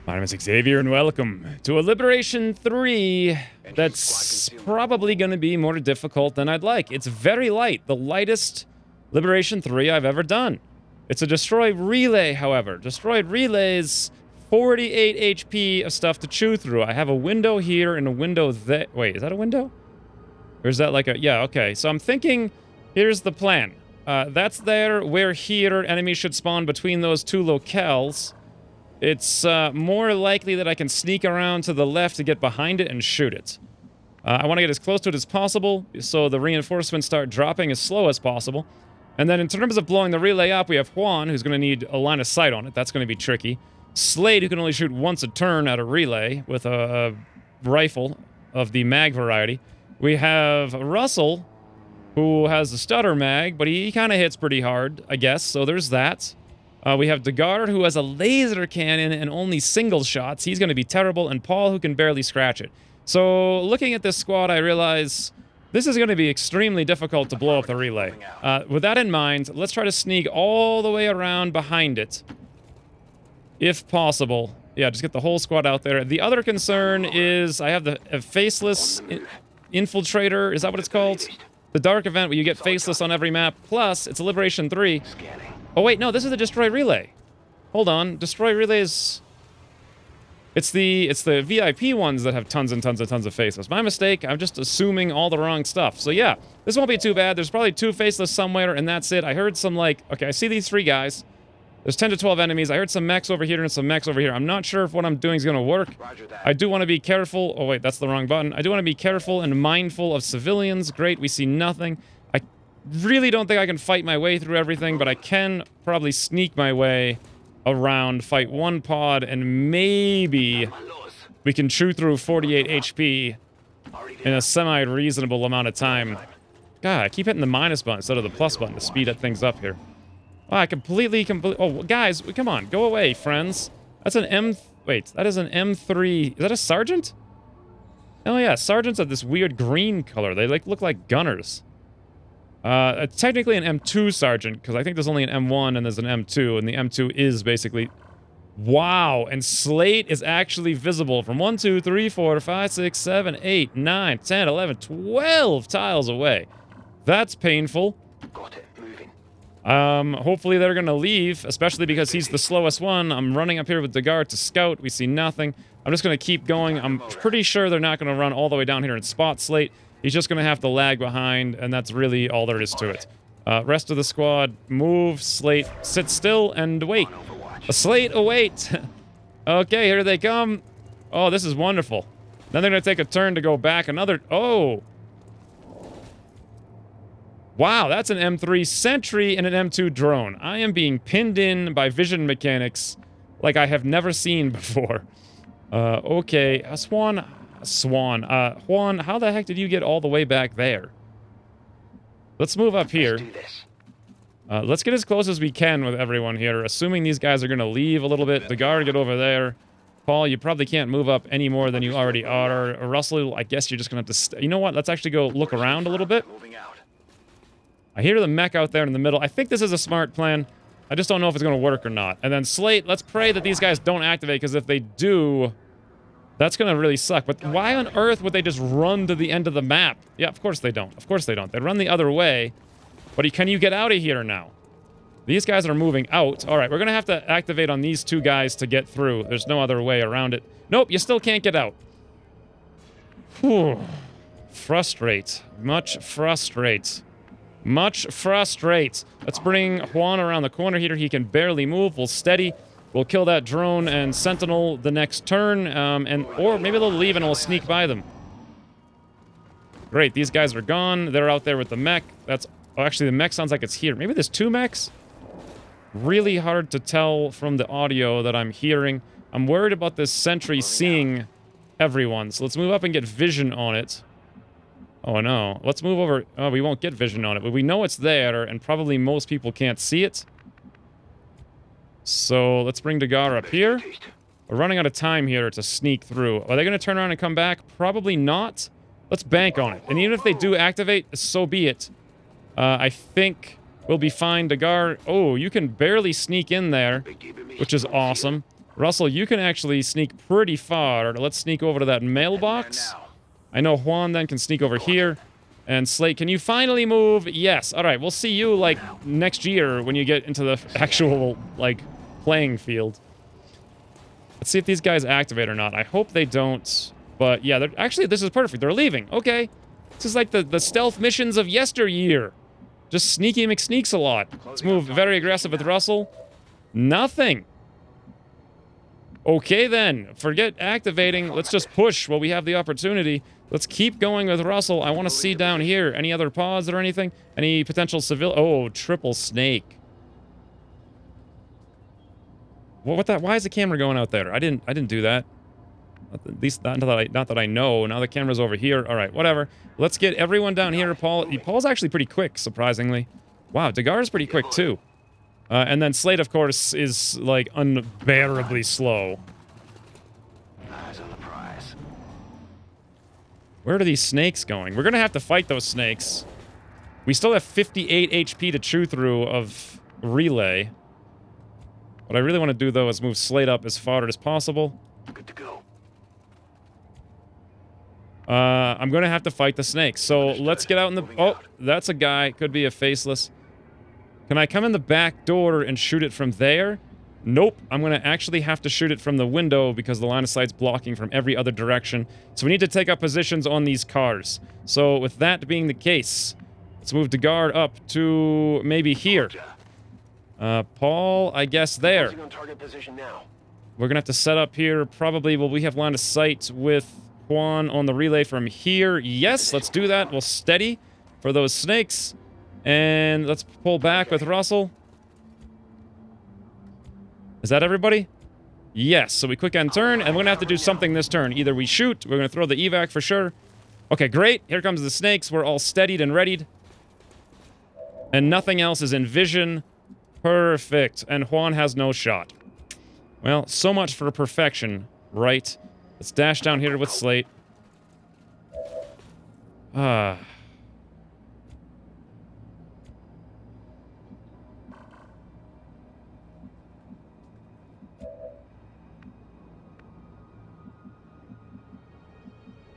My name is Xavier, and welcome to a Liberation 3 that's probably going to be more difficult than I'd like. It's very light, the lightest Liberation 3 I've ever done. It's a destroyed relay, however. Destroyed relays, 48 HP of stuff to chew through. I have a window here and a window there. Wait, is that a window? Or is that like a... Yeah, okay. So I'm thinking, here's the plan. That's there, we're here, enemies should spawn between those two locales. It's more likely that I can sneak around to the left to get behind it and shoot it. I want to get as close to it as possible, so the reinforcements start dropping as slow as possible. And then in terms of blowing the relay up, we have Juan, who's going to need a line of sight on it. That's going to be tricky. Slade, who can only shoot once a turn at a relay with a rifle of the mag variety. We have Russell, who has the stutter mag, but he kind of hits pretty hard, I guess, so there's that. We have Degard, who has a laser cannon and only single shots. He's going to be terrible, and Paul, who can barely scratch it. So, looking at this squad, I realize this is going to be extremely difficult to blow up the relay. With that in mind, let's try to sneak all the way around behind it, if possible. Yeah, just get the whole squad out there. The other concern is I have the faceless infiltrator. Is that what it's called? The dark event where you get faceless on every map. Plus, it's a Liberation 3. Oh, wait, no, this is the Destroy Relay. Hold on. Destroy Relays... It's the VIP ones that have tons and tons and tons of faceless. My mistake. I'm just assuming all the wrong stuff. So, yeah, this won't be too bad. There's probably 2 faceless somewhere, and that's it. I heard some, like... Okay, I see these 3 guys. There's 10 to 12 enemies. I heard some mechs over here and some mechs over here. I'm not sure if what I'm doing is going to work. I do want to be careful. Oh, wait, that's the wrong button. I do want to be careful and mindful of civilians. Great, we see nothing. I really don't think I can fight my way through everything, but I can probably sneak my way around, fight one pod, and maybe we can chew through 48 HP in a semi-reasonable amount of time. God, I keep hitting the minus button instead of the plus button to speed things up here. Oh, I completely... Oh, guys, come on. Go away, friends. That's an M... Wait, that is an M3... Is that a sergeant? Oh, yeah. Sergeants have this weird green color. They look like gunners. Technically an M2 sergeant, because I think there's only an M1 and there's an M2, and the M2 is basically... Wow, and Slate is actually visible from 1, 2, 3, 4, 5, 6, 7, 8, 9, 10, 11, 12 tiles away. That's painful. Got it. Moving. Hopefully they're gonna leave, especially because he's the slowest one. I'm running up here with Degard to scout. We see nothing. I'm just gonna keep going. I'm pretty sure they're not gonna run all the way down here and spot Slate. He's just gonna have to lag behind, and that's really all there is to it. Rest of the squad, move. Slate, sit still and wait. A Slate, await. Okay, here they come. Oh, this is wonderful. Then they're gonna take a turn to go back. Another... Oh! Wow, that's an M3 sentry and an M2 drone. I am being pinned in by vision mechanics like I have never seen before. Okay, Juan, how the heck did you get all the way back there? Let's move up here. Let's get as close as we can with everyone here, assuming these guys are going to leave a little bit. The guard, get over there. Paul, you probably can't move up any more than you already are. Russell, I guess you're just going to have to... You know what? Let's actually go look around a little bit. I hear the mech out there in the middle. I think this is a smart plan. I just don't know if it's going to work or not. And then Slate, let's pray that these guys don't activate, because if they do, that's going to really suck. But why on earth would they just run to the end of the map? Yeah, of course they don't. Of course they don't. They run the other way. But can you get out of here now? These guys are moving out. All right, we're going to have to activate on these 2 guys to get through. There's no other way around it. Nope, you still can't get out. Whew. Frustrate. Much frustrate. Much frustrate. Let's bring Juan around the corner here. He can barely move. We'll steady. We'll kill that drone and sentinel the next turn. Or maybe they'll leave and we'll sneak by them. Great. These guys are gone. They're out there with the mech. That's... Oh, actually, the mech sounds like it's here. Maybe there's 2 mechs? Really hard to tell from the audio that I'm hearing. I'm worried about this sentry seeing everyone. So let's move up and get vision on it. Oh, no. Let's move over. Oh, we won't get vision on it, but we know it's there, and probably most people can't see it. So let's bring Degard up here. We're running out of time here to sneak through. Are they going to turn around and come back? Probably not. Let's bank on it. And even if they do activate, so be it. I think we'll be fine. Degard... Oh, you can barely sneak in there, which is awesome. Russell, you can actually sneak pretty far. Let's sneak over to that mailbox. I know Juan then can sneak over here. And Slate, can you finally move? Yes. All right, we'll see you, like, next year when you get into the actual, like, playing field. Let's see if these guys activate or not. I hope they don't. But, yeah, they're actually, this is perfect. They're leaving. Okay. This is like the stealth missions of yesteryear. Just sneaky McSneaks a lot. Let's move very aggressive with Russell. Nothing. Okay, then. Forget activating. Let's just push while we have the opportunity. Let's keep going with Russell. I want to see down here. Any other pause or anything? Any potential civil... Oh, triple snake. What that? Why is the camera going out there? I didn't do that. At least not that I know. Now the camera's over here. All right, whatever. Let's get everyone down here. Paul's actually pretty quick, surprisingly. Wow, Dagar's pretty quick too. And then Slate, of course, is like unbearably slow. Eyes on the prize. Where are these snakes going? We're gonna have to fight those snakes. We still have 58 HP to chew through of relay. What I really want to do, though, is move Slate up as far as possible. Good to go. I'm going to have to fight the snakes. So let's get out in the... Oh, that's a guy. Could be a faceless. Can I come in the back door and shoot it from there? Nope. I'm going to actually have to shoot it from the window because the line of sight's blocking from every other direction. So we need to take up positions on these cars. So with that being the case, let's move Dagar up to maybe here. Paul, I guess there. We're gonna have to set up here. Probably will we have line of sight with Juan on the relay from here? Yes, let's do that. We'll steady for those snakes. And let's pull back with Russell. Is that everybody? Yes, so we quick end turn, and we're gonna have to do something this turn. Either we shoot, we're gonna throw the evac for sure. Okay, great. Here comes the snakes. We're all steadied and readied. And nothing else is in vision. Perfect. And Juan has no shot. Well, so much for perfection, right? Let's dash down here with Slate.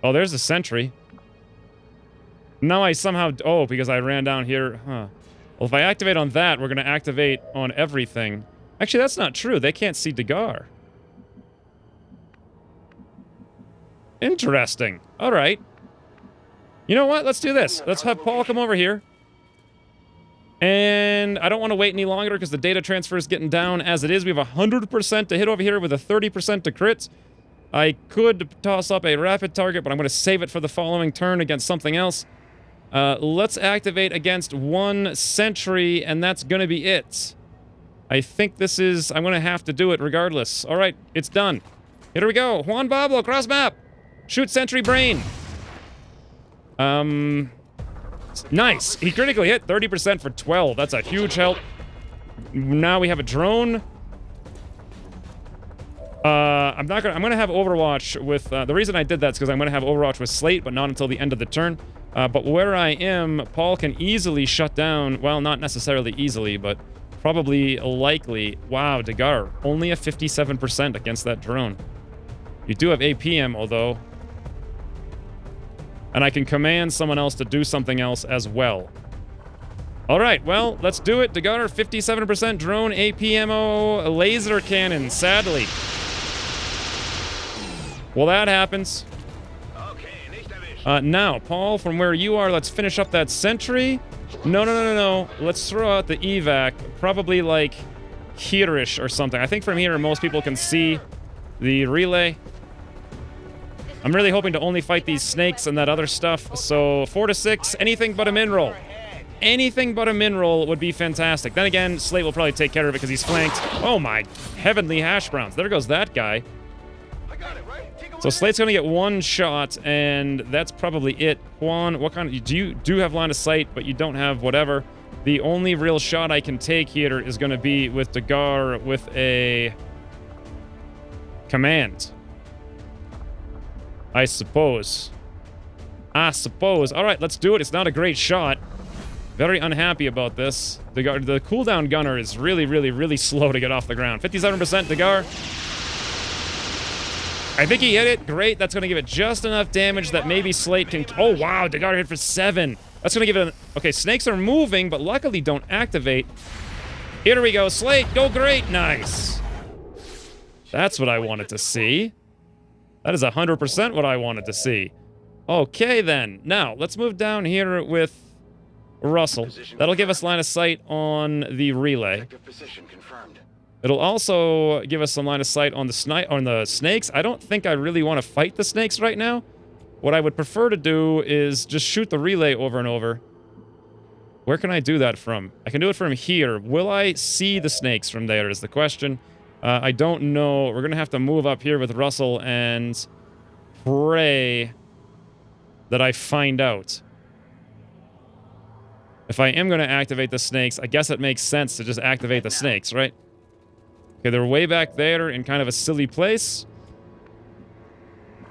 Oh, there's a sentry. Now I somehow... Oh, because I ran down here. Huh. Well, if I activate on that, we're going to activate on everything. Actually, that's not true. They can't see Dagar. Interesting. All right. You know what? Let's do this. Let's have Paul come over here. And I don't want to wait any longer because the data transfer is getting down as it is. We have 100% to hit over here with a 30% to crits. I could toss up a rapid target, but I'm going to save it for the following turn against something else. Let's activate against one sentry, and that's going to be it. I think this is... I'm going to have to do it regardless. All right, it's done. Here we go. Juan Pablo, cross map. Shoot sentry brain. Nice. He critically hit 30% for 12. That's a huge help. Now we have a drone. I'm gonna have Overwatch with, the reason I did that is because I'm gonna have Overwatch with Slate, but not until the end of the turn. But where I am, Paul can easily shut down, well, not necessarily easily, but probably likely. Wow, Dagar, only a 57% against that drone. You do have APM, although. And I can command someone else to do something else as well. All right, well, let's do it. Dagar, 57% drone, APMO, laser cannon, sadly. Well, that happens. Now, Paul, from where you are, let's finish up that sentry. No. Let's throw out the evac. Probably, like, here-ish or something. I think from here, most people can see the relay. I'm really hoping to only fight these snakes and that other stuff. So, 4 to 6, anything but a mineral. Anything but a mineral would be fantastic. Then again, Slate will probably take care of it because he's flanked. Oh, my heavenly hash browns. There goes that guy. So Slate's gonna get one shot, and that's probably it. Juan, what kind of... You do have line of sight, but you don't have whatever. The only real shot I can take here is gonna be with Dagar with a... command. I suppose. All right, let's do it. It's not a great shot. Very unhappy about this. The cooldown gunner is really, really, really slow to get off the ground. 57% Dagar. I think he hit it. Great. That's going to give it just enough damage that maybe Slate can... Oh, wow. Dagara hit for 7. That's going to give it... Okay, snakes are moving, but luckily don't activate. Here we go. Slate, go great. Nice. That's what I wanted to see. That is 100% what I wanted to see. Okay, then. Now, let's move down here with Russell. That'll give us line of sight on the relay. It'll also give us some line of sight on the snakes. I don't think I really want to fight the snakes right now. What I would prefer to do is just shoot the relay over and over. Where can I do that from? I can do it from here. Will I see the snakes from there is the question. I don't know. We're going to have to move up here with Russell and pray that I find out. If I am going to activate the snakes, I guess it makes sense to just activate the snakes, right? Okay, they're way back there in kind of a silly place.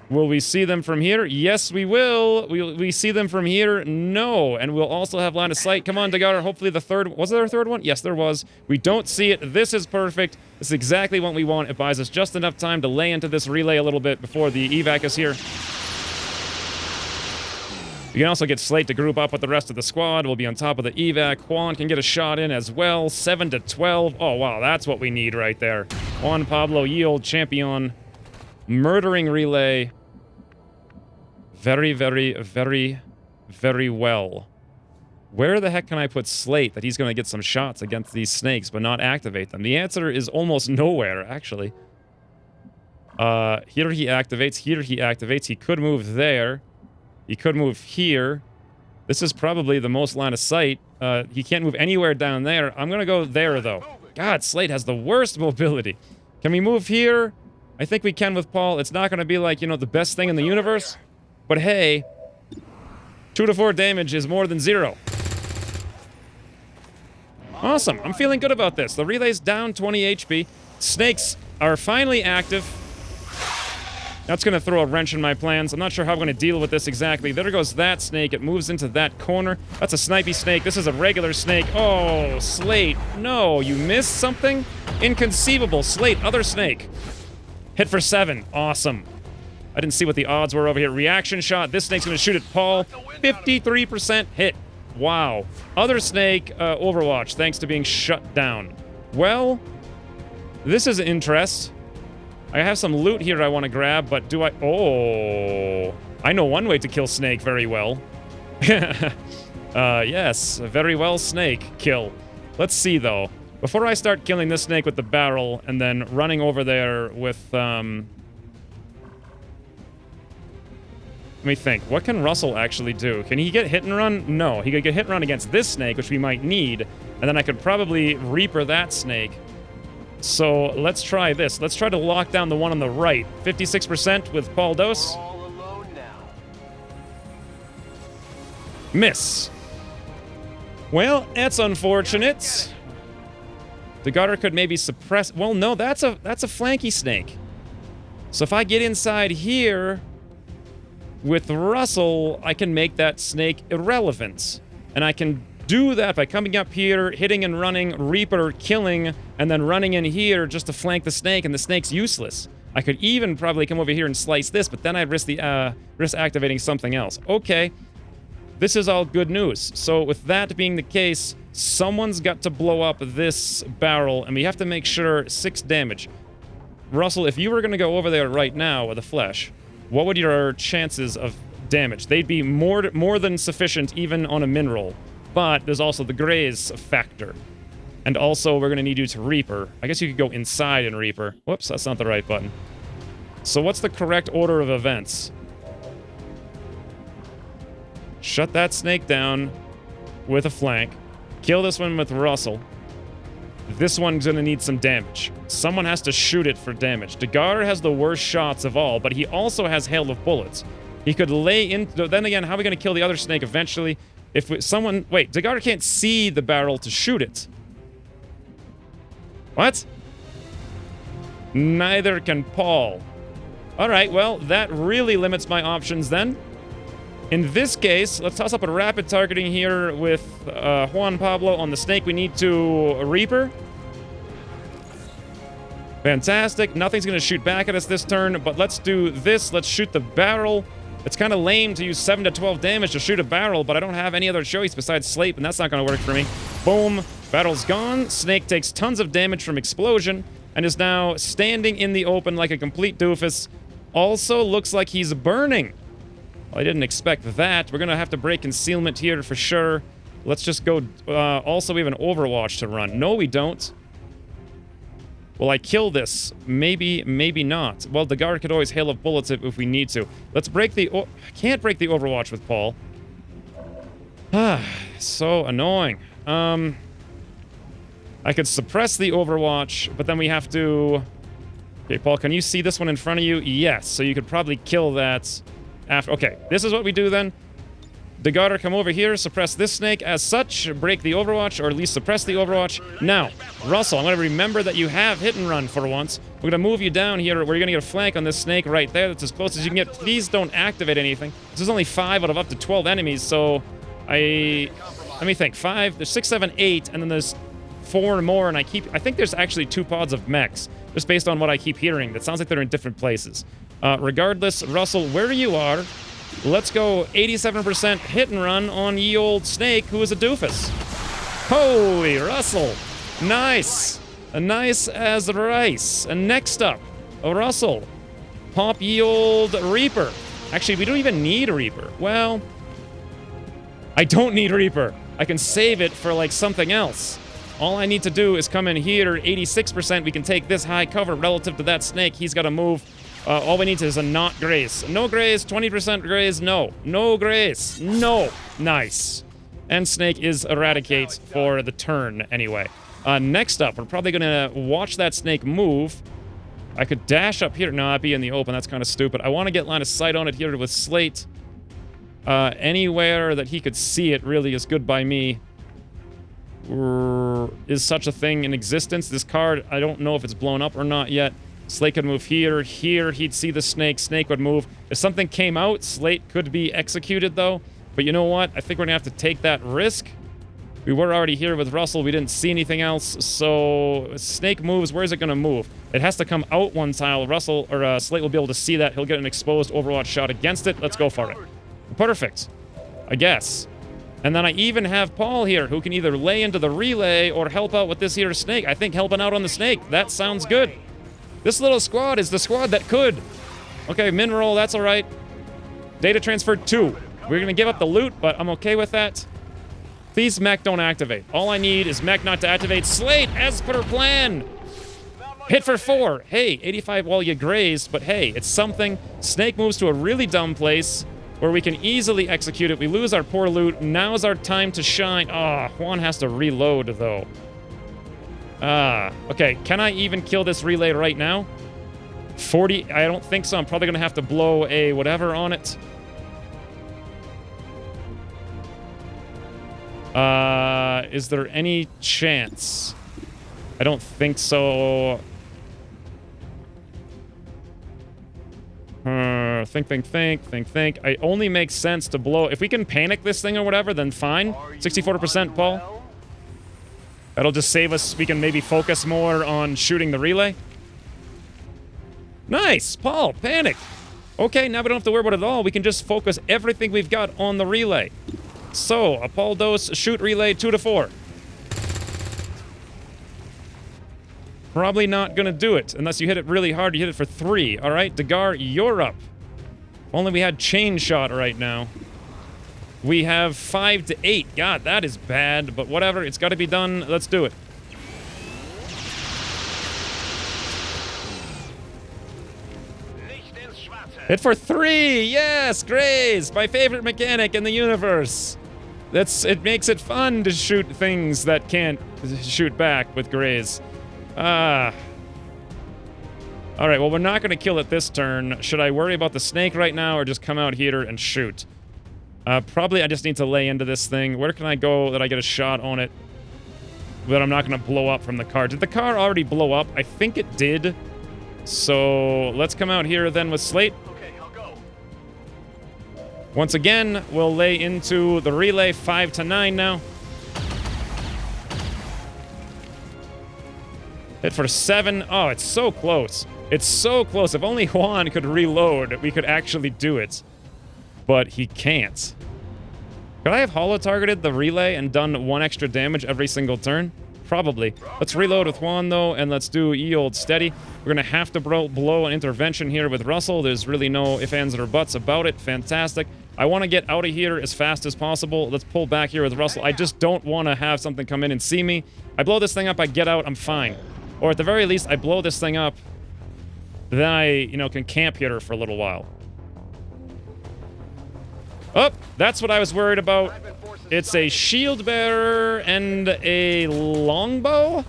Will we see them from here? Yes, we will. Will we see them from here? No. And we'll also have line of sight. Come on, Dagara. Hopefully the third... Was there a third one? Yes, there was. We don't see it. This is perfect. This is exactly what we want. It buys us just enough time to lay into this relay a little bit before the evac is here. We can also get Slate to group up with the rest of the squad. We'll be on top of the evac. Juan can get a shot in as well. 7 to 12. Oh, wow. That's what we need right there. Juan Pablo, ye old champion. Murdering relay. Very, very, very, very well. Where the heck can I put Slate that he's going to get some shots against these snakes but not activate them? The answer is almost nowhere, actually. Here he activates. Here he activates. He could move there. He could move here. This is probably the most line of sight. He can't move anywhere down there. I'm going to go there, though. God, Slate has the worst mobility. Can we move here? I think we can with Paul. It's not going to be like, you know, the best thing in the universe. But hey, 2 to 4 damage is more than 0. Awesome. I'm feeling good about this. The relay's down 20 HP. Snakes are finally active. That's going to throw a wrench in my plans. I'm not sure how I'm going to deal with this exactly. There goes that snake. It moves into that corner. That's a snipey snake. This is a regular snake. Oh, Slate. No, you missed something? Inconceivable. Slate, other snake. Hit for 7. Awesome. I didn't see what the odds were over here. Reaction shot. This snake's going to shoot at Paul. 53% hit. Wow. Other snake, Overwatch, thanks to being shut down. Well, this is interest. I have some loot here I want to grab, but do I... Oh. I know one way to kill snake very well. Yes. Very well snake kill. Let's see, though. Before I start killing this snake with the barrel and then running over there with... Let me think. What can Russell actually do? Can he get hit and run? No. He could get hit and run against this snake, which we might need. And then I could probably Reaper that snake. So let's try this. Let's try to lock down the one on the right. 56% with Paul Dos. Miss. Well, that's unfortunate. The gutter could maybe suppress... Well, no, that's a flanky snake. So if I get inside here... with Russell, I can make that snake irrelevant. And I can do that by coming up here, hitting and running, Reaper, killing, and then running in here just to flank the snake, and the snake's useless. I could even probably come over here and slice this, but then I'd risk activating something else. Okay, this is all good news. So with that being the case, someone's got to blow up this barrel, and we have to make sure 6 damage. Russell, if you were going to go over there right now with a flesh... what would your chances of damage? They'd be more than sufficient even on a min roll. But there's also the graze factor. And also, we're going to need you to Reaper. I guess you could go inside and Reaper. Whoops, that's not the right button. So what's the correct order of events? Shut that snake down with a flank. Kill this one with Russell. This one's going to need some damage. Someone has to shoot it for damage. Dagar has the worst shots of all, but he also has hail of bullets. He could lay in... Then again, how are we going to kill the other snake eventually? If someone... Wait, Dagar can't see the barrel to shoot it. What? Neither can Paul. Alright, well, that really limits my options then. In this case, let's toss up a rapid targeting here with Juan Pablo on the snake. We need to Reaper. Fantastic. Nothing's going to shoot back at us this turn, but let's do this. Let's shoot the barrel. It's kind of lame to use 7 to 12 damage to shoot a barrel, but I don't have any other choice besides Slate, and that's not going to work for me. Boom. Barrel's gone. Snake takes tons of damage from explosion and is now standing in the open like a complete doofus. Also looks like he's burning. Well, I didn't expect that. We're going to have to break concealment here for sure. Let's just go. Also, we have an Overwatch to run. No, we don't. Will I kill this? Maybe, maybe not. Well, the guard could always hail of bullets if we need to. Let's break the... I can't break the Overwatch with Paul. Ah, so annoying. I could suppress the Overwatch, but then we have to... Okay, Paul, can you see this one in front of you? Yes, so you could probably kill that after... Okay, this is what we do then. Degauder, come over here, suppress this snake as such, break the Overwatch, or at least suppress the Overwatch. Now, Russell, I'm going to remember that you have hit and run for once. We're going to move you down here, where you're going to get a flank on this snake right there. That's as close as you can get. Please don't activate anything. This is only 5 out of up to 12 enemies, so let me think. 5, there's 6, 7, 8, and then there's 4 more, and I think there's actually 2 pods of mechs, just based on what I keep hearing. That sounds like they're in different places. Regardless, Russell, where you are, let's go 87% hit and run on ye old snake, who is a doofus. Holy Russell. Nice. Nice as rice. And next up, Russell. Pop ye old Reaper. Actually, we don't even need a Reaper. Well, I don't need a Reaper. I can save it for, like, something else. All I need to do is come in here, 86%. We can take this high cover relative to that snake. He's got to move. All we need is a not graze. No graze, 20% graze, no. No graze, no. Nice. And snake is eradicate for the turn anyway. Next up, we're probably going to watch that snake move. I could dash up here. No, I'd be in the open. That's kind of stupid. I want to get line of sight on it here with Slate. Anywhere that he could see it really is good by me. Is such a thing in existence? This card, I don't know if it's blown up or not yet. Slate could move here, here, he'd see the snake, snake would move. If something came out, Slate could be executed though. But you know what? I think we're gonna have to take that risk. We were already here with Russell, we didn't see anything else, so snake moves, where's it gonna move? It has to come out one tile. Russell, or Slate will be able to see that. He'll get an exposed Overwatch shot against it. Let's go for it. Perfect, I guess. And then I even have Paul here, who can either lay into the relay or help out with this here snake. I think helping out on the snake, that sounds good. This little squad is the squad that could. Okay, min roll, that's all right. Data transfer 2. We're gonna give up the loot, but I'm okay with that. Please, mech don't activate. All I need is mech not to activate. Slate, as per plan. Hit for 4. Hey, 85 while you grazed, but hey, it's something. Snake moves to a really dumb place where we can easily execute it. We lose our poor loot. Now's our time to shine. Ah, Juan has to reload, though. Okay, can I even kill this relay right now? 40, I don't think so. I'm probably gonna have to blow a whatever on it. Is there any chance? I don't think so. Think. It only makes sense to blow. If we can panic this thing or whatever, then fine. 64%, Paul. That'll just save us. We can maybe focus more on shooting the relay. Nice, Paul, panic. Okay, now we don't have to worry about it at all. We can just focus everything we've got on the relay. So, Apollos, shoot relay 2 to 4. Probably not gonna do it unless you hit it really hard. You hit it for 3. All right, Degar, you're up. Only we had chain shot right now. We have 5 to 8. God, that is bad, but whatever. It's got to be done. Let's do it. Hit for 3. Yes, graze. My favorite mechanic in the universe. It makes it fun to shoot things that can't shoot back with graze. All right, well, we're not going to kill it this turn. Should I worry about the snake right now or just come out here and shoot? Probably I just need to lay into this thing. Where can I go that I get a shot on it that I'm not going to blow up from the car? Did the car already blow up? I think it did. So let's come out here then with Slate. Okay, I'll go. Once again, we'll lay into the relay 5 to 9 now. Hit for 7. Oh, it's so close. It's so close. If only Juan could reload, we could actually do it. But he can't. Could I have holo-targeted the relay and done 1 extra damage every single turn? Probably. Let's reload with Juan, though, and let's do ye-old steady. We're going to have to blow an intervention here with Russell. There's really no ifs, ands, or buts about it. Fantastic. I want to get out of here as fast as possible. Let's pull back here with Russell. I just don't want to have something come in and see me. I blow this thing up, I get out, I'm fine. Or at the very least, I blow this thing up. Then I, you know, can camp here for a little while. Oh, that's what I was worried about. It's a shield bearer and a longbow?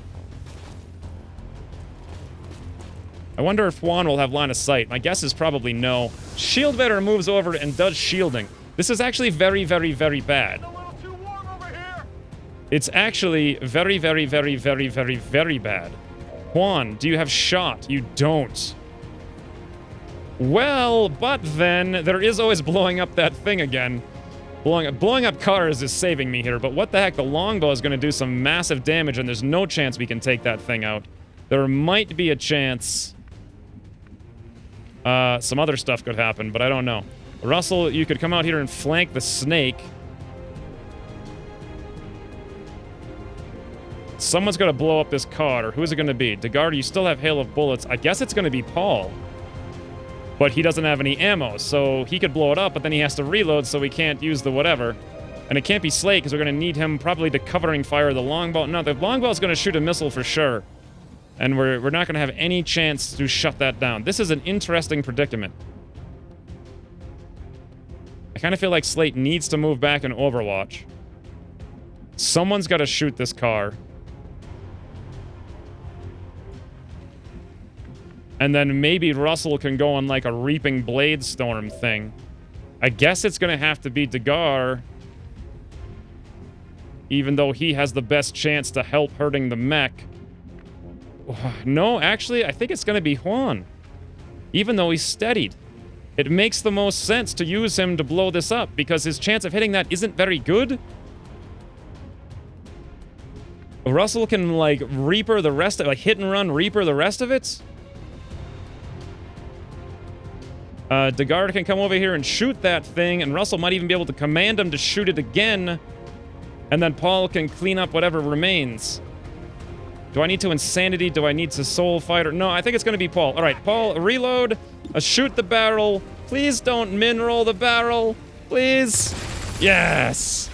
I wonder if Juan will have line of sight. My guess is probably no. Shield bearer moves over and does shielding. This is actually very, very, very bad. It's actually very, very, very, very, very, very bad. Juan, do you have shot? You don't. Well, but then there is always blowing up that thing again. Blowing up cars is saving me here, but what the heck? The longbow is going to do some massive damage, and there's no chance we can take that thing out. There might be a chance some other stuff could happen, but I don't know. Russell, you could come out here and flank the snake. Someone's going to blow up this car. Who is it going to be? DeGard, you still have hail of bullets. I guess it's going to be Paul. But he doesn't have any ammo, so he could blow it up, but then he has to reload, so we can't use the whatever. And it can't be Slate, because we're going to need him probably to covering fire the longbow. No, the longbow is going to shoot a missile for sure. And we're not going to have any chance to shut that down. This is an interesting predicament. I kind of feel like Slate needs to move back in Overwatch. Someone's got to shoot this car. And then maybe Russell can go on like a Reaping Blade Storm thing. I guess it's going to have to be Degar. Even though he has the best chance to help hurting the mech. No, actually, I think it's going to be Juan. Even though he's steadied. It makes the most sense to use him to blow this up, because his chance of hitting that isn't very good. Russell can, like, Reaper the rest of it, like, hit and run Reaper the rest of it. DeGard can come over here and shoot that thing, and Russell might even be able to command him to shoot it again. And then Paul can clean up whatever remains. Do I need to Insanity? Do I need to Soul Fighter? No, I think it's going to be Paul. All right, Paul, reload. Shoot the barrel. Please don't min-roll the barrel. Please. Yes.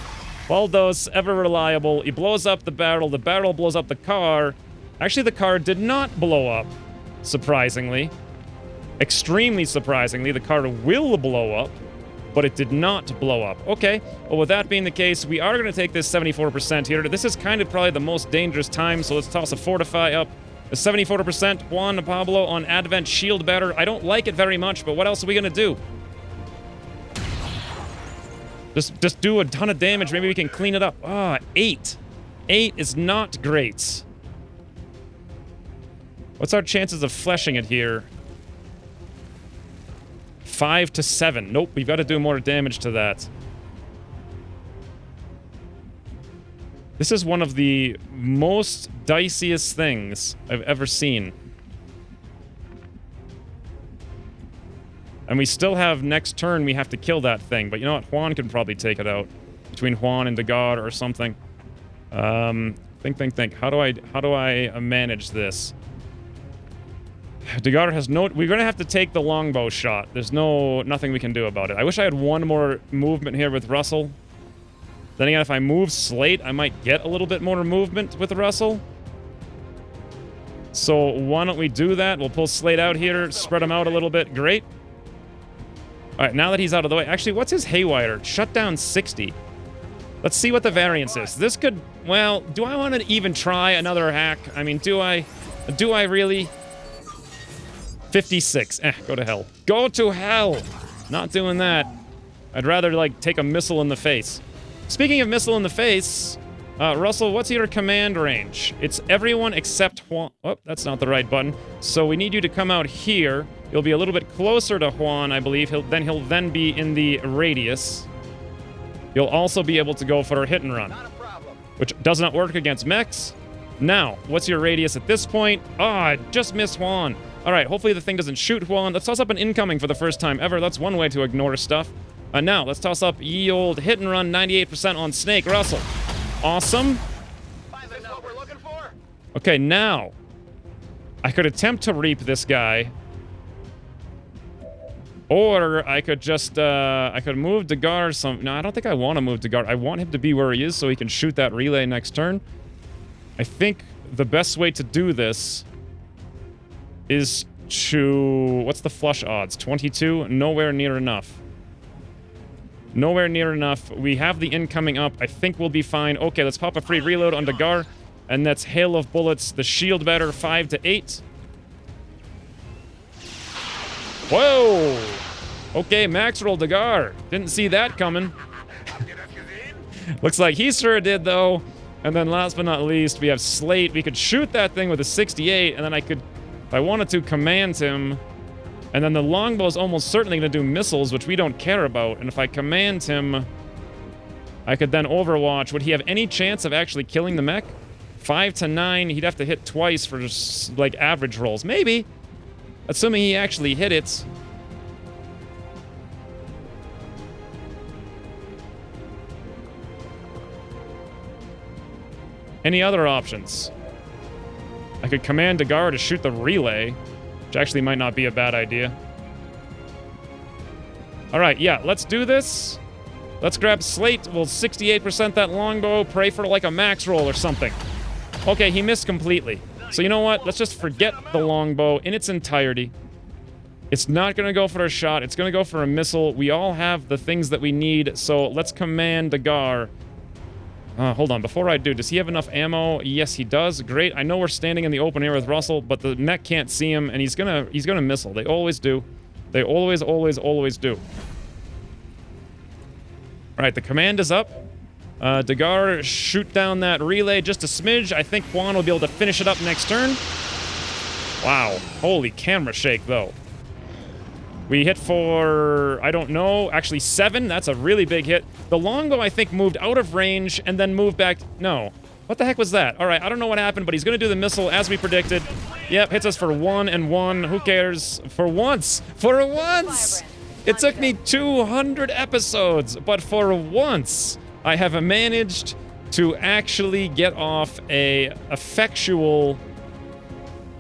Baldos, ever reliable. He blows up the barrel. The barrel blows up the car. Actually, the car did not blow up, surprisingly. Extremely surprisingly, the car will blow up, but it did not blow up. Okay, well, with that being the case, we are going to take this 74% here. This is kind of probably the most dangerous time, so let's toss a Fortify up. The 74%, Juan Pablo on Advent Shield Bearer. I don't like it very much, but what else are we going to do? Just do a ton of damage. Maybe we can clean it up. Ah, 8. 8 is not great. What's our chances of fleshing it here? 5 to 7. Nope, we've got to do more damage to that. This is one of the most diciest things I've ever seen. And we still have next turn, we have to kill that thing. But you know what? Juan can probably take it out. Between Juan and DeGard or something. Think. How do I manage this? DeGard has no... We're going to have to take the longbow shot. There's nothing we can do about it. I wish I had one more movement here with Russell. Then again, if I move Slate, I might get a little bit more movement with Russell. So why don't we do that? We'll pull Slate out here, spread him out a little bit. Great. All right, now that he's out of the way... Actually, what's his Haywire? Shut down 60. Let's see what the variance is. This could... Well, do I want to even try another hack? I mean, do I really... 56. Go to hell. Go to hell! Not doing that. I'd rather, like, take a missile in the face. Speaking of missile in the face, Russell, what's your command range? It's everyone except Juan. Oh, that's not the right button. So we need you to come out here. You'll be a little bit closer to Juan, I believe. He'll then be in the radius. You'll also be able to go for a hit and run. Which does not work against mechs. Now, what's your radius at this point? I just missed Juan. All right, hopefully the thing doesn't shoot Juan. Let's toss up an incoming for the first time ever. That's one way to ignore stuff. Now, let's toss up ye old hit and run 98% on Snake Russell. Awesome. This is what we're looking for. Okay, now, I could attempt to reap this guy. Or I could just, I could move Dagar some... No, I don't think I want to move Dagar. I want him to be where he is so he can shoot that relay next turn. I think the best way to do this is to... What's the flush odds? 22? Nowhere near enough. Nowhere near enough. We have the incoming up. I think we'll be fine. Okay, let's pop a free reload on Dagar. And that's hail of bullets. The shield better, 5 to 8. Whoa! Okay, max roll Dagar. Didn't see that coming. Looks like he sure did, though. And then last but not least, we have Slate. We could shoot that thing with a 68, and then I could, if I wanted to, command him. And then the longbow is almost certainly going to do missiles, which we don't care about. And if I command him, I could then overwatch. Would he have any chance of actually killing the mech? 5 to 9, he'd have to hit twice for just, like, average rolls. Maybe. Assuming he actually hit it. Any other options? I could command Dagar to shoot the relay, which actually might not be a bad idea. Alright, yeah, let's do this. Let's grab Slate. We'll 68% that longbow, pray for like a max roll or something. Okay, he missed completely. So you know what? Let's just forget the longbow in its entirety. It's not going to go for a shot. It's going to go for a missile. We all have the things that we need, so let's command Dagar. Hold on. Before I do, does he have enough ammo? Yes, he does. Great. I know we're standing in the open air with Russell, but the mech can't see him, and he's gonna missile. They always do. They always do. All right, the command is up. Dagar, shoot down that relay just a smidge. I think Juan will be able to finish it up next turn. Wow. Holy camera shake, though. We hit for, I don't know, actually 7. That's a really big hit. The longbow, I think, moved out of range and then moved back. No. What the heck was that? All right, I don't know what happened, but he's going to do the missile as we predicted. Yep, hits us for 1 and 1. Who cares? For once. For once! It took me 200 episodes, but for once, I have managed to actually get off a effectual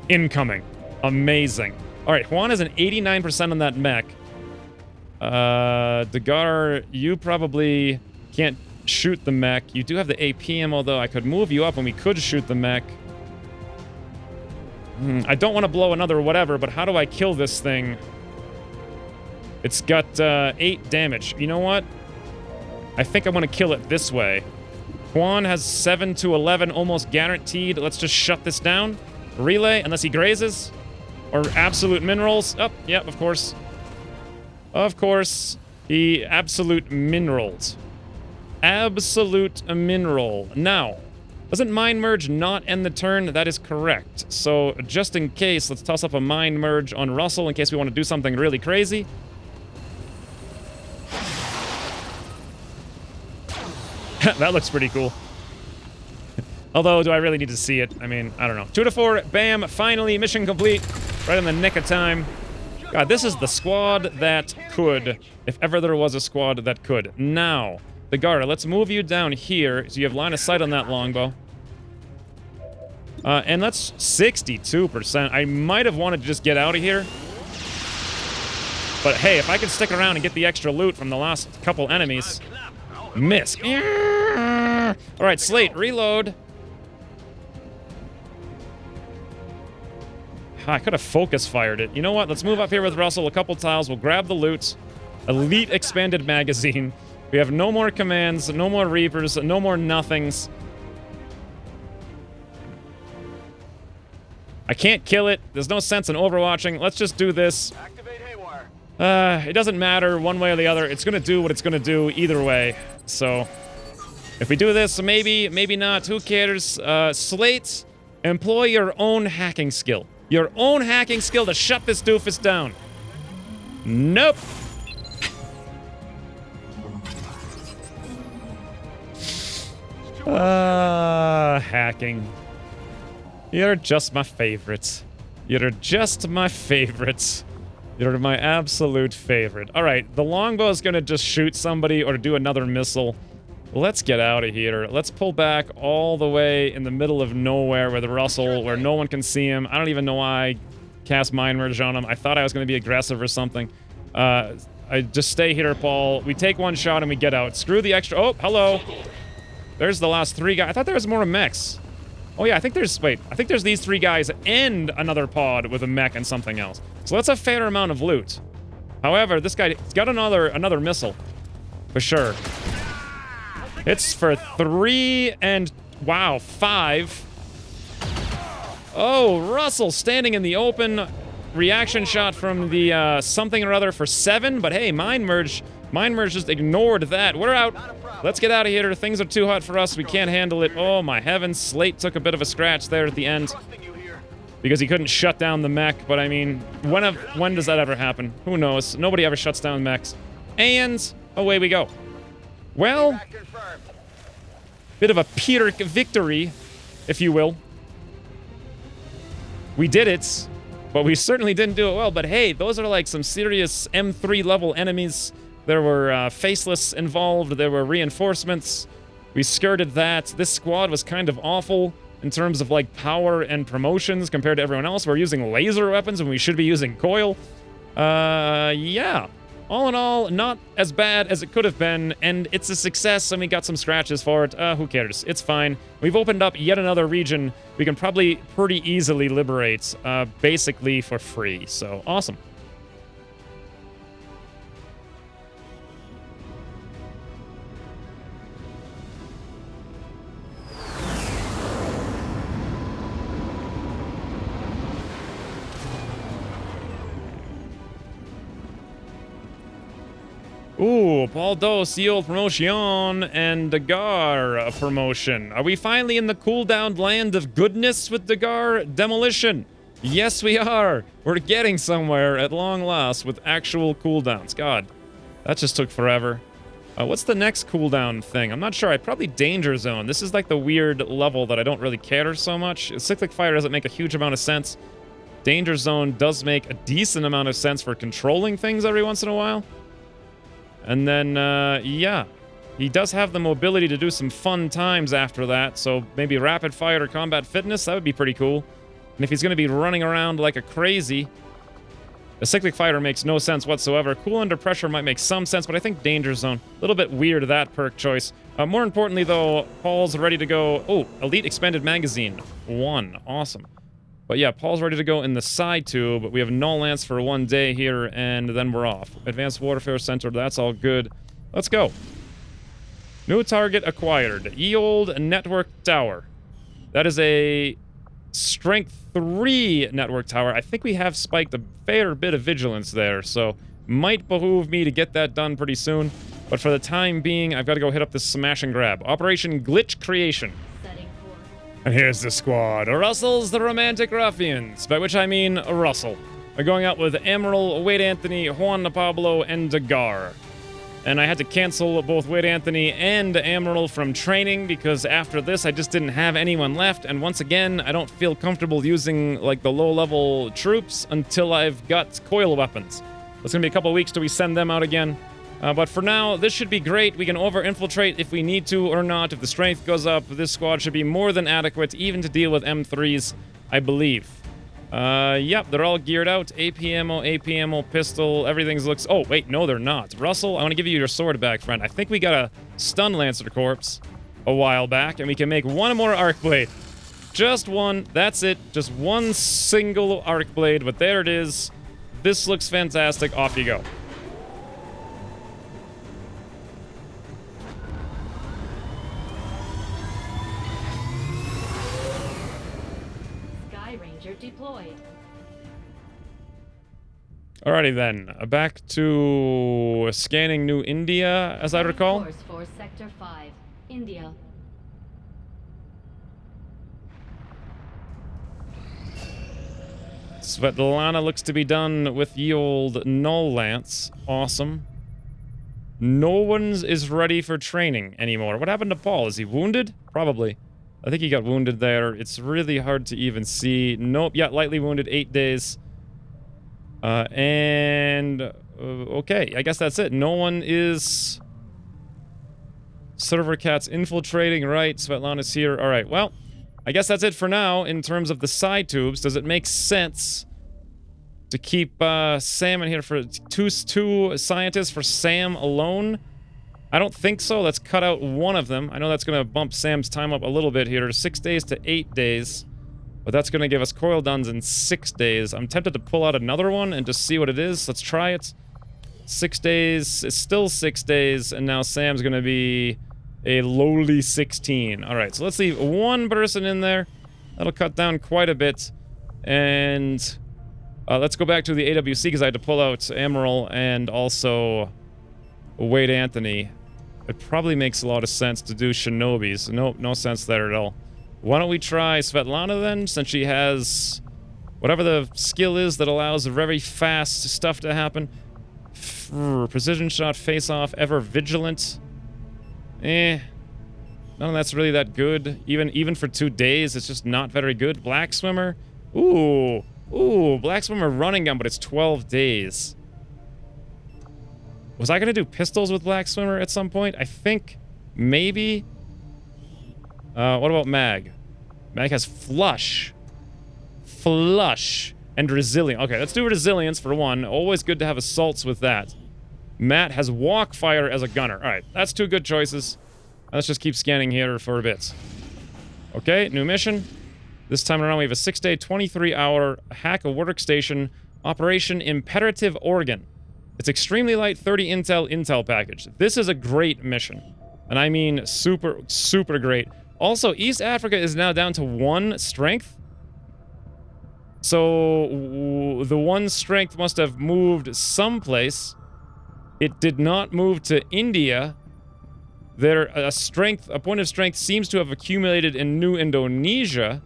incoming. Amazing. All right, Juan is an 89% on that mech. Dagar, you probably can't shoot the mech. You do have the AP ammo, though. I could move you up and we could shoot the mech. I don't want to blow another whatever, but how do I kill this thing? It's got 8 damage. You know what? I think I want to kill it this way. Juan has 7 to 11, almost guaranteed. Let's just shut this down. Relay, unless he grazes. Or absolute minerals. Oh, yeah, of course. Of course. He absolute minerals. Absolute mineral. Now, doesn't Mind Merge not end the turn? That is correct. So, just in case, let's toss up a Mind Merge on Russell in case we want to do something really crazy. That looks pretty cool. Although, do I really need to see it? I mean, I don't know. 2 to 4, bam, finally, mission complete. Right in the nick of time. God, this is the squad that could, if ever there was a squad that could. Now, Dagar, let's move you down here so you have line of sight on that longbow. And that's 62%. I might have wanted to just get out of here. But hey, if I can stick around and get the extra loot from the last couple enemies. Miss. Alright, Slate, reload. I could have focus fired it. You know what? Let's move up here with Russell a couple tiles. We'll grab the loot. Elite expanded magazine. We have no more commands, no more Reapers, no more nothings. I can't kill it. There's no sense in overwatching. Let's just do this. Activate haywire. It doesn't matter one way or the other. It's going to do what it's going to do either way. So, if we do this, maybe, maybe not. Who cares? Slate, employ your own hacking skill. Your own hacking skill to shut this doofus down. Nope. Hacking. You're just my favorites. You're just my favorites. You're my absolute favorite. All right, the longbow is going to just shoot somebody or do another missile. Let's get out of here. Let's pull back all the way in the middle of nowhere with Russell, where no one can see him. I don't even know why I cast Mind Merge on him. I thought I was going to be aggressive or something. I just stay here, Paul. We take one shot and we get out. Screw the extra... Oh, hello. There's the last 3 guys. I thought there was more mechs. Oh, yeah, I think there's... Wait, I think there's these 3 guys and another pod with a mech and something else. So that's a fair amount of loot. However, this guy's got another missile. For sure. It's for 3 and... Wow, 5. Oh, Russell standing in the open. Reaction shot from the something or other for 7. But hey, Mind Merge just ignored that. We're out. Let's get out of here. Things are too hot for us. We can't handle it. Oh, my heavens. Slate took a bit of a scratch there at the end. Because he couldn't shut down the mech. But I mean, when does that ever happen? Who knows? Nobody ever shuts down mechs. And away we go. Well, bit of a Pyrrhic victory, if you will. We did it, but we certainly didn't do it well. But hey, those are like some serious M3 level enemies. There were faceless involved. There were reinforcements. We skirted that. This squad was kind of awful in terms of like power and promotions compared to everyone else. We're using laser weapons when we should be using coil. Yeah. All in all, not as bad as it could have been, and it's a success, and we got some scratches for it. Who cares? It's fine. We've opened up yet another region we can probably pretty easily liberate, basically for free. So, awesome. Ooh, Paul Dos, Yield promotion, and Dagar promotion. Are we finally in the cooldown land of goodness with Dagar demolition? Yes, we are. We're getting somewhere at long last with actual cooldowns. God, that just took forever. What's the next cooldown thing? I'm not sure. Probably Danger Zone. This is like the weird level that I don't really care so much. Cyclic Fire doesn't make a huge amount of sense. Danger Zone does make a decent amount of sense for controlling things every once in a while. And then, yeah, he does have the mobility to do some fun times after that, so maybe rapid fire or combat fitness, that would be pretty cool. And if he's going to be running around like a crazy, a cyclic fighter makes no sense whatsoever. Cool under pressure might make some sense, but I think Danger Zone, a little bit weird, that perk choice. More importantly, though, Paul's ready to go. Oh, Elite Expanded Magazine, 1, awesome. But yeah, Paul's ready to go in the side tube. We have no lance for 1 day here, and then we're off. Advanced Warfare Center, that's all good. Let's go. New target acquired. Ye-Old Network Tower. That is a Strength 3 network tower. I think we have spiked a fair bit of vigilance there, so might behoove me to get that done pretty soon. But for the time being, I've got to go hit up this smash and grab. Operation Glitch Creation. And here's the squad. Russell's the Romantic Ruffians, by which I mean Russell. We're going out with Emerald, Wade Anthony, Juan Pablo, and Dagar. And I had to cancel both Wade Anthony and Emerald from training because after this I just didn't have anyone left. And once again, I don't feel comfortable using like the low-level troops until I've got coil weapons. It's gonna be a couple weeks till we send them out again. But for now, this should be great. We can over-infiltrate if we need to or not. If the strength goes up, this squad should be more than adequate, even to deal with M3s, I believe. Yep, they're all geared out. AP ammo, pistol, everything looks... Oh, wait, no, they're not. Russell, I want to give you your sword back, friend. I think we got a stun Lancer corpse a while back, and we can make one more arc blade. Just one. That's it. Just one single arc blade, but there it is. This looks fantastic. Off you go. Deployed. Alrighty then, back to scanning New India, as I recall. Course for Sector 5, India. Svetlana looks to be done with ye old Null Lance. Awesome. No one's is ready for training anymore. What happened to Paul? Is he wounded? Probably. I think he got wounded there. It's really hard to even see. Nope, yeah, lightly wounded, 8 days. Okay, I guess that's it. No one is... Server cat's infiltrating, right? Svetlana's here. All right, well, I guess that's it for now in terms of the side tubes. Does it make sense to keep Sam in here for two scientists for Sam alone? I don't think so. Let's cut out one of them. I know that's going to bump Sam's time up a little bit here. 6 days to 8 days. But that's going to give us coil duns in 6 days. I'm tempted to pull out another one and just see what it is. Let's try it. 6 days. It's still 6 days. And now Sam's going to be a lowly 16. All right, so let's leave one person in there. That'll cut down quite a bit. And let's go back to the AWC because I had to pull out Emerald and also Wade Anthony. It probably makes a lot of sense to do Shinobis. Nope, no sense there at all. Why don't we try Svetlana then, since she has whatever the skill is that allows very fast stuff to happen. Precision shot, face off, ever vigilant. None of that's really that good. Even for 2 days, it's just not very good. Black Swimmer. Ooh, Black Swimmer running gun, but it's 12 days. Was I gonna do pistols with Black Swimmer at some point? I think maybe. What about Mag? Mag has Flush, and Resilient. Okay, let's do Resilience for one. Always good to have assaults with that. Matt has Walk Fire as a gunner. All right, that's 2 good choices. Let's just keep scanning here for a bit. Okay, new mission. This time around, we have a 6-day, 23-hour hack a workstation Operation Imperative Organ. It's extremely light, 30 intel package. This is a great mission. And I mean super, super great. Also, East Africa is now down to 1 strength. So, the 1 strength must have moved someplace. It did not move to India. A point of strength seems to have accumulated in New Indonesia.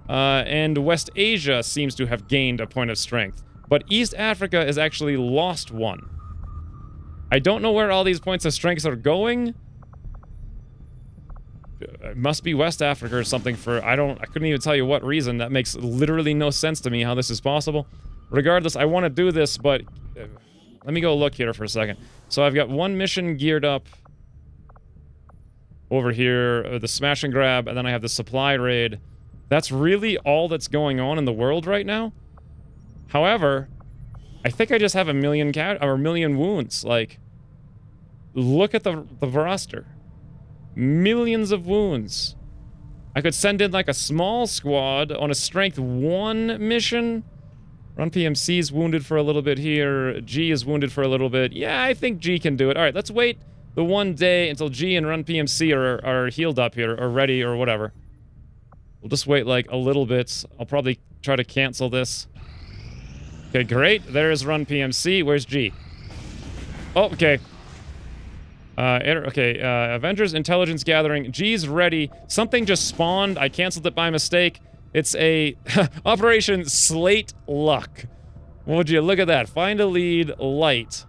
And West Asia seems to have gained a point of strength. But East Africa has actually lost 1. I don't know where all these points of strength are going. It must be West Africa or something for... I couldn't even tell you what reason. That makes literally no sense to me how this is possible. Regardless, I want to do this, but... let me go look here for a second. So I've got 1 mission geared up over here, the smash and grab, and then I have the supply raid. That's really all that's going on in the world right now. However, I think I just have a million wounds. Like, look at the roster. Millions of wounds. I could send in like a small squad on a strength 1 mission. Run PMC is wounded for a little bit here. G is wounded for a little bit. Yeah, I think G can do it. All right, let's wait the 1 day until G and Run PMC are healed up here, or ready, or whatever. We'll just wait like a little bit. I'll probably try to cancel this. Okay, great. There's Run PMC. Where's G? Oh, okay. Avengers Intelligence Gathering. G's ready. Something just spawned. I canceled it by mistake. It's a Operation Slate Luck. Would you look at that? Find a lead, light.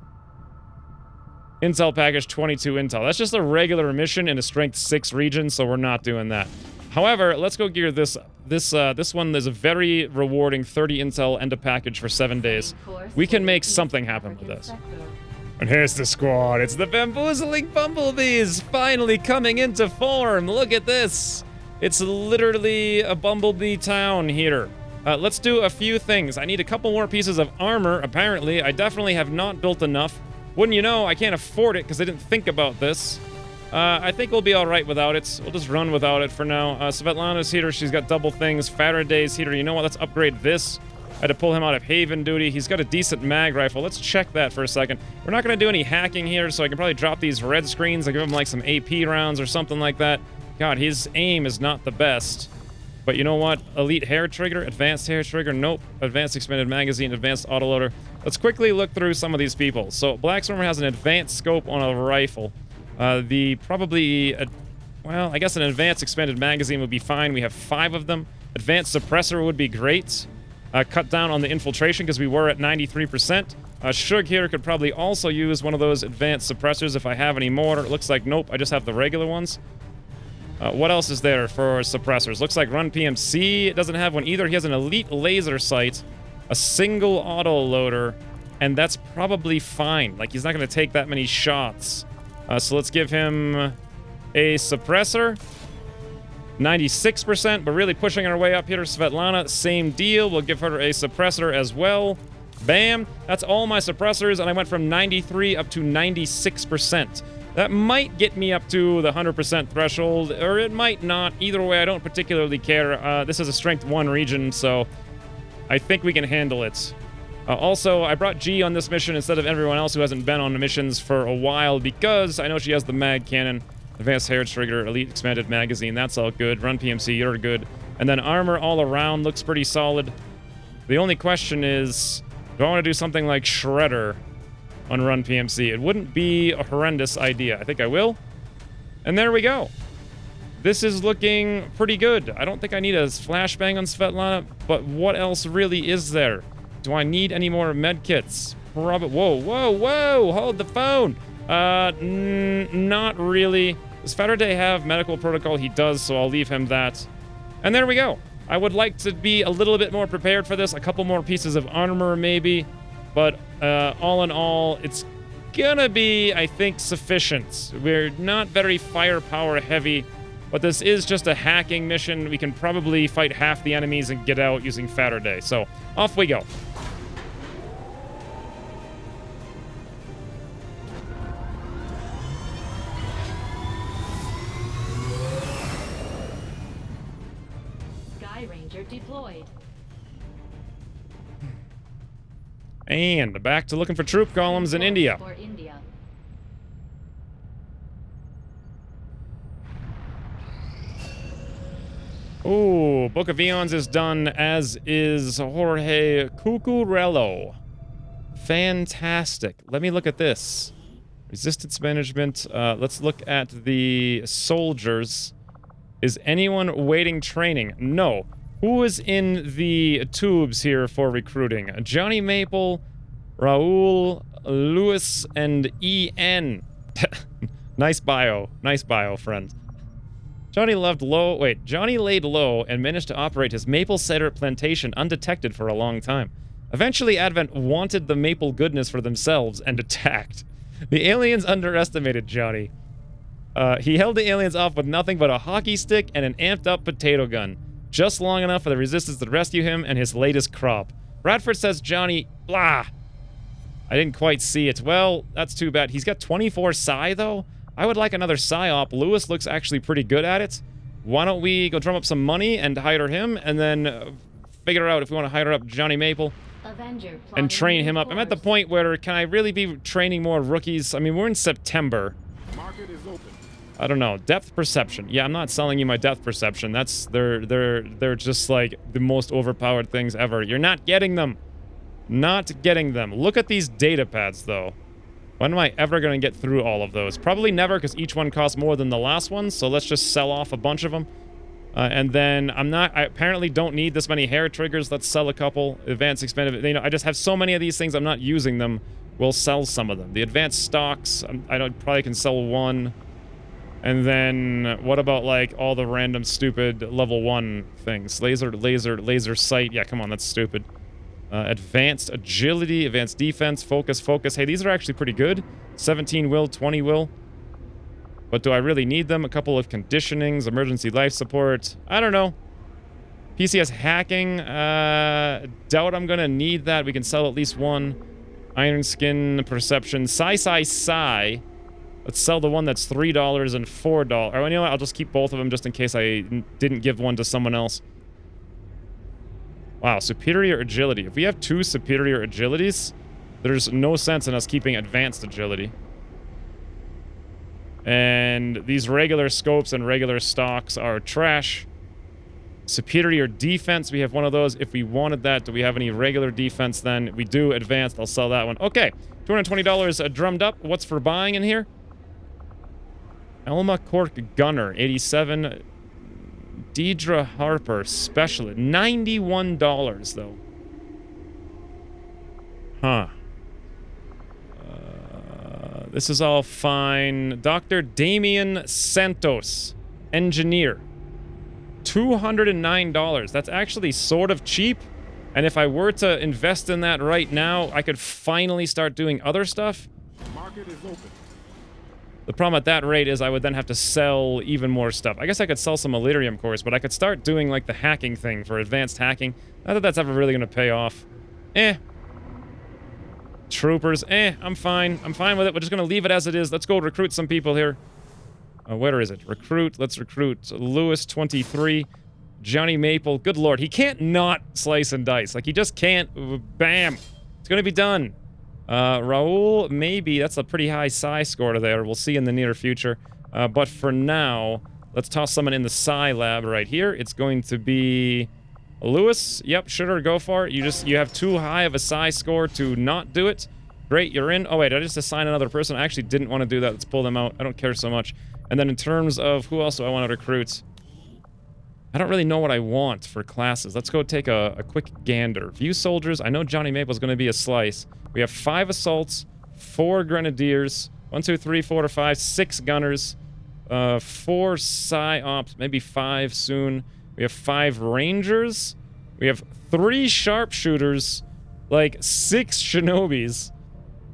Intel package 22 intel. That's just a regular mission in a strength 6 region, so we're not doing that. However, let's go gear this up. This one is a very rewarding 30 intel and a package for 7 days. We can make something happen with this. And here's the squad. It's the bamboozling bumblebees finally coming into form. Look at this. It's literally a bumblebee town here. Let's do a few things. I need a couple more pieces of armor, apparently. I definitely have not built enough. Wouldn't you know, I can't afford it because I didn't think about this. I think we'll be alright without it. We'll just run without it for now. Svetlana's heater, she's got double things. Faraday's heater, you know what, let's upgrade this. I had to pull him out of Haven duty. He's got a decent mag rifle. Let's check that for a second. We're not going to do any hacking here, so I can probably drop these red screens and give him like some AP rounds or something like that. God, his aim is not the best. But you know what? Elite hair trigger, advanced hair trigger, nope. Advanced expanded magazine, advanced autoloader. Let's quickly look through some of these people. So Black Swimmer has an advanced scope on a rifle. Well, I guess an advanced expanded magazine would be fine. We have 5 of them. Advanced suppressor would be great. Cut down on the infiltration because we were at 93%. Shug here could probably also use one of those advanced suppressors if I have any more. It looks like, nope, I just have the regular ones. What else is there for suppressors? Looks like Run PMC doesn't have one either. He has an elite laser sight, a single auto loader, and that's probably fine. Like, he's not going to take that many shots. So let's give him a suppressor. 96%, but really pushing our way up here. Svetlana, same deal. We'll give her a suppressor as well. Bam. That's all my suppressors, and I went from 93 up to 96%. That might get me up to the 100% threshold, or it might not. Either way, I don't particularly care. This is a Strength 1 region, so I think we can handle it. Also, I brought G on this mission instead of everyone else who hasn't been on the missions for a while because I know she has the mag cannon, advanced hair trigger, elite expanded magazine. That's all good. Run PMC, you're good. And then armor all around looks pretty solid. The only question is, do I want to do something like Shredder on Run PMC? It wouldn't be a horrendous idea. I think I will. And there we go. This is looking pretty good. I don't think I need a flashbang on Svetlana, but what else really is there? Do I need any more medkits? Whoa, whoa, whoa! Hold the phone! Not really. Does Faraday have medical protocol? He does, so I'll leave him that. And there we go. I would like to be a little bit more prepared for this. A couple more pieces of armor, maybe. But all in all, it's gonna be, I think, sufficient. We're not very firepower heavy, but this is just a hacking mission. We can probably fight half the enemies and get out using Faraday. So, off we go. Deployed. And back to looking for troop columns in India. For India. Ooh, Book of Eons is done, as is Jorge Cucurello. Fantastic. Let me look at this. Resistance management. Let's look at the soldiers. Is anyone waiting training? No. Who is in the tubes here for recruiting? Johnny Maple, Raul, Lewis, and E.N. Nice bio, friend. Johnny laid low and managed to operate his maple cider plantation undetected for a long time. Eventually, Advent wanted the maple goodness for themselves and attacked. The aliens underestimated Johnny. He held the aliens off with nothing but a hockey stick and an amped-up potato gun. Just long enough for the resistance to rescue him and his latest crop. Bradford says Johnny, blah. I didn't quite see it. Well, that's too bad. He's got 24 psi, though. I would like another psyop. Lewis looks actually pretty good at it. Why don't we go drum up some money and hire him, and then figure out if we want to hire up Johnny Maple and train him up. I'm at the point where, can I really be training more rookies? I mean, we're in September. Market is open. I don't know. Depth perception. Yeah, I'm not selling you my depth perception. That's they're just like the most overpowered things ever. You're not getting them. Not getting them. Look at these data pads though. When am I ever going to get through all of those? Probably never, because each one costs more than the last one. So let's just sell off a bunch of them. And then I apparently don't need this many hair triggers. Let's sell a couple. Advanced expanded. You know, I just have so many of these things. I'm not using them. We'll sell some of them. The advanced stocks. Probably can sell one. And then, what about, like, all the random stupid level 1 things? Laser sight. Yeah, come on, that's stupid. Advanced agility, advanced defense, focus. Hey, these are actually pretty good. 17 will, 20 will. But do I really need them? A couple of conditionings, emergency life support. I don't know. PCS hacking. Doubt I'm going to need that. We can sell at least one. Iron skin, perception. Psi. Let's sell the one that's $3 and $4. Or, you know what? I'll just keep both of them just in case I didn't give one to someone else. Wow, superior agility. If we have 2 superior agilities, there's no sense in us keeping advanced agility. And these regular scopes and regular stocks are trash. Superior defense, we have one of those. If we wanted that, do we have any regular defense then? We do. Advanced, I'll sell that one. Okay, $220 drummed up. What's for buying in here? Elma Cork Gunner, 87. Deidre Harper, Specialist, $91 though. Huh. This is all fine. Dr. Damian Santos. engineer. $209. That's actually sort of cheap. And if I were to invest in that right now, I could finally start doing other stuff. Market is open. The problem at that rate is I would then have to sell even more stuff. I guess I could sell some Illirium cores, but I could start doing like the hacking thing for advanced hacking. Not that that's ever really going to pay off. Troopers, I'm fine. I'm fine with it. We're just going to leave it as it is. Let's go recruit some people here. Where is it? Recruit. Let's recruit. Lewis, 23. Johnny Maple. Good lord. He can't not slice and dice. Like, he just can't. Bam. It's going to be done. Raul, maybe. That's a pretty high psi score there. We'll see in the near future. But for now, let's toss someone in the psi lab right here. It's going to be Lewis. Yep, sure, go for it. You have too high of a psi score to not do it. Great, you're in. Oh, wait, I just assigned another person. I actually didn't want to do that. Let's pull them out. I don't care so much. And then in terms of who else do I want to recruit? I don't really know what I want for classes. Let's go take a quick gander. View soldiers. I know Johnny Maple's going to be a slice. We have 5 assaults, 4 grenadiers, 1, 2, 3, 4 to 5, 6 gunners, 4 psi ops, maybe 5 soon. We have 5 rangers. We have 3 sharpshooters, like 6 shinobis.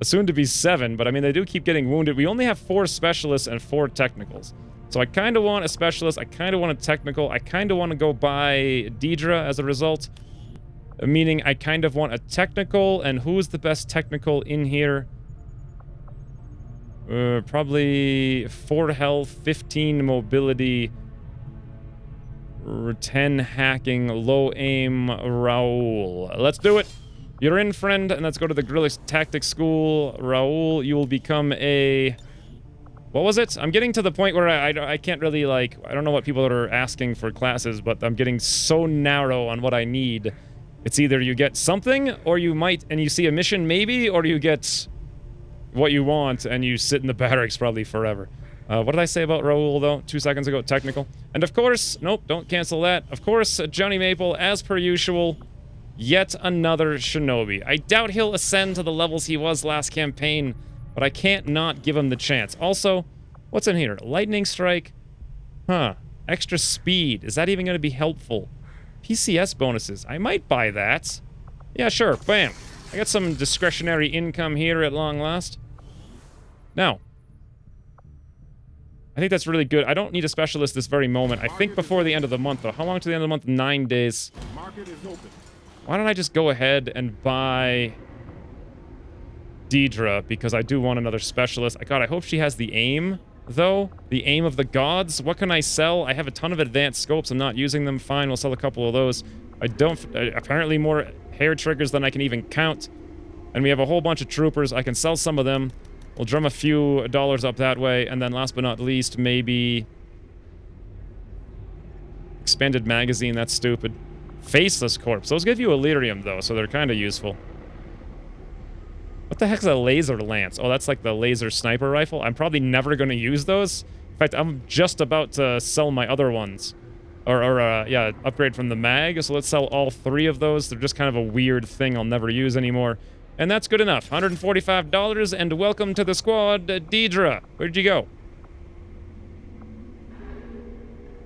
Soon to be 7, but I mean, they do keep getting wounded. We only have 4 specialists and 4 technicals. So I kind of want a specialist. I kind of want a technical. I kind of want to go buy Deidre as a result. Meaning I kind of want a technical, and who's the best technical in here? Probably 4 health, 15 mobility, 10 hacking, low aim, Raul. Let's do it. You're in, friend, and let's go to the Guerrilla Tactics School. Raul, you will become a... What was it? I'm getting to the point where I can't really, like... I don't know what people are asking for classes, but I'm getting so narrow on what I need. It's either you get something, or you might... And you see a mission, maybe, or you get what you want, and you sit in the barracks probably forever. What did I say about Raul, though? 2 seconds ago, technical. And of course... Nope, don't cancel that. Of course, Johnny Maple, as per usual... Yet another shinobi. I doubt he'll ascend to the levels he was last campaign, but I can't not give him the chance. Also, what's in here? Lightning strike? Huh. Extra speed. Is that even going to be helpful? PCS bonuses. I might buy that. Yeah, sure. Bam. I got some discretionary income here at long last. Now, I think that's really good. I don't need a specialist this very moment. I think before the end of the month, though. How long to the end of the month? 9 days. Market is open. Why don't I just go ahead and buy Deidre, because I do want another specialist. God, I hope she has the aim, though. The aim of the gods. What can I sell? I have a ton of advanced scopes. I'm not using them. Fine, we'll sell a couple of those. I don't... apparently more hair triggers than I can even count. And we have a whole bunch of troopers. I can sell some of them. We'll drum a few dollars up that way. And then last but not least, maybe... Expanded magazine. That's stupid. Faceless corpse. Those give you Illirium, though, so they're kind of useful. What the heck's a laser lance? Oh, that's like the laser sniper rifle. I'm probably never going to use those. In fact, I'm just about to sell my other ones. Yeah, upgrade from the mag. So let's sell all 3 of those. They're just kind of a weird thing I'll never use anymore. And that's good enough. $145, and welcome to the squad, Deidre. Where'd you go?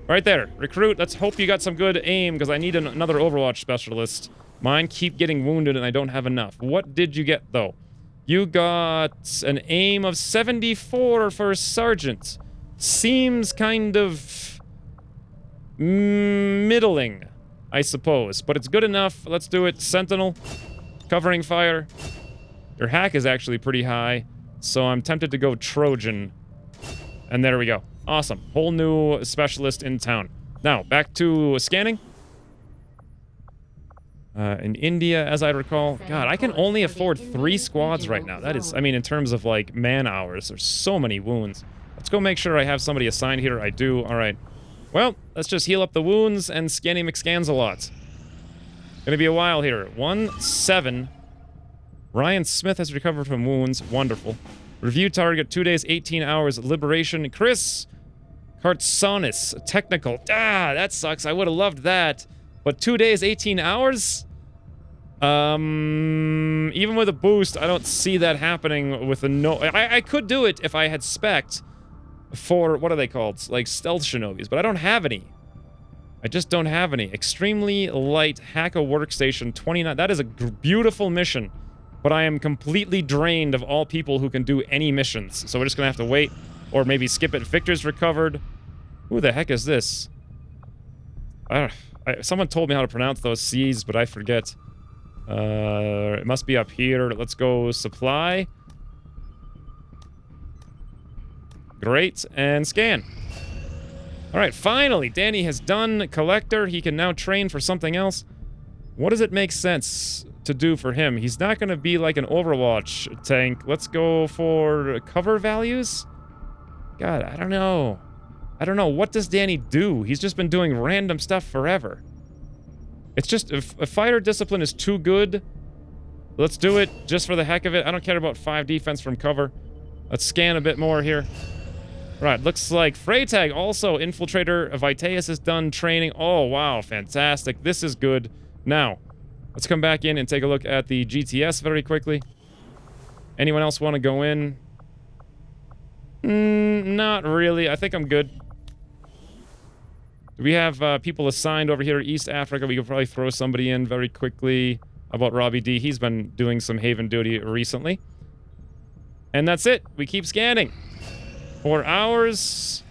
Right there. Recruit. Let's hope you got some good aim, because I need another Overwatch specialist. Mine keep getting wounded, and I don't have enough. What did you get, though? You got an aim of 74 for Sergeant. Seems kind of... middling, I suppose. But it's good enough. Let's do it. Sentinel. Covering fire. Your hack is actually pretty high, so I'm tempted to go Trojan. And there we go. Awesome. Whole new specialist in town. Now, back to scanning. In India, as I recall. God, I can only afford 3 squads right now. That is, I mean, in terms of, like, man hours, there's so many wounds. Let's go make sure I have somebody assigned here. I do. All right. Well, let's just heal up the wounds and scanny McScans a lot. Gonna be a while here. 1-7. Ryan Smith has recovered from wounds. Wonderful. Review target, 2 days, 18 hours. Liberation. Chris Kartsonis, technical. Ah, that sucks. I would have loved that. But 2 days, 18 hours? Even with a boost, I don't see that happening with a no... I could do it if I had spec'd. for, what are they called? Like stealth shinobis, but I don't have any. I just don't have any. Extremely light hack a workstation 29. That is a beautiful mission, but I am completely drained of all people who can do any missions. So we're just gonna have to wait, or maybe skip it. Victor's recovered. Who the heck is this? Someone told me how to pronounce those C's, but I forget. It must be up here. Let's go supply. Great, and scan. All right, finally, Danny has done collector. He can now train for something else. What does it make sense to do for him? He's not going to be like an Overwatch tank. Let's go for cover values? God, I don't know. I don't know. What does Danny do? He's just been doing random stuff forever. It's just, if fighter discipline is too good, let's do it just for the heck of it. I don't care about 5 defense from cover. Let's scan a bit more here. Right, looks like Freytag also, Infiltrator, Vitaeus is done training. Oh, wow, fantastic. This is good. Now, let's come back in and take a look at the GTS very quickly. Anyone else want to go in? Not really. I think I'm good. Do we have people assigned over here, East Africa? We could probably throw somebody in very quickly. How about Robbie D? He's been doing some Haven duty recently. And that's it. We keep scanning. 4 hours.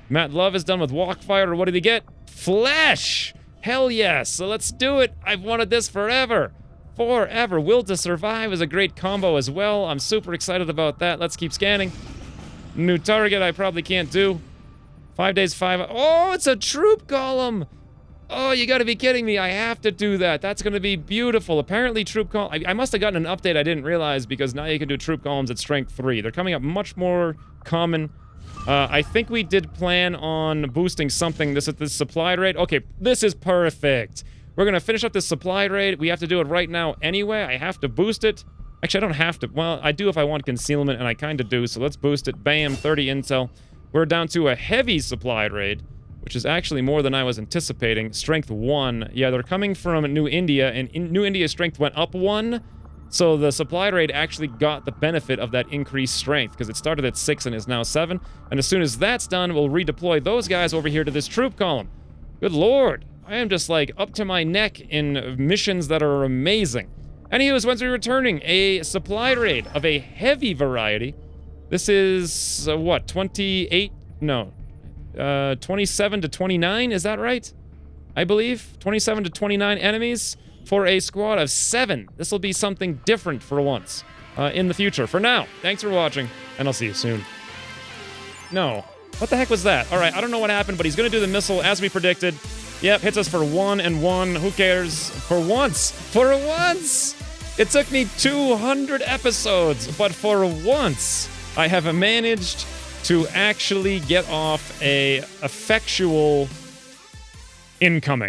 Matt Love is done with Walkfire. What did he get? Flesh! Hell yes! So let's do it. I've wanted this forever. Forever. Will to Survive is a great combo as well. I'm super excited about that. Let's keep scanning. New target I probably can't do. 5 days, 5... Oh, it's a troop column! Oh, you gotta be kidding me. I have to do that. That's gonna be beautiful. Apparently troop column... I must have gotten an update I didn't realize, because now you can do troop columns at strength 3. They're coming up much more common. I think we did plan on boosting something. This supply rate. Okay, this is perfect. We're gonna finish up this supply rate. We have to do it right now anyway. I have to boost it. Actually, I don't have to. Well, I do if I want concealment, and I kind of do, so let's boost it. Bam, 30 intel. We're down to a heavy supply raid, which is actually more than I was anticipating. Strength 1. Yeah, they're coming from New India, and New India's strength went up 1. So the supply raid actually got the benefit of that increased strength, because it started at 6 and is now 7. And as soon as that's done, we'll redeploy those guys over here to this troop column. Good lord. I am just like up to my neck in missions that are amazing. Anywho, once we're returning, a supply raid of a heavy variety. This is, what, 28? No. 27 to 29, is that right? I believe. 27 to 29 enemies for a squad of 7. This will be something different for once in the future. For now, thanks for watching, and I'll see you soon. No. What the heck was that? All right, I don't know what happened, but he's going to do the missile as we predicted. Yep, hits us for 1 and 1. Who cares? For once. For once! It took me 200 episodes, but for once, I have managed to actually get off a effectual incoming.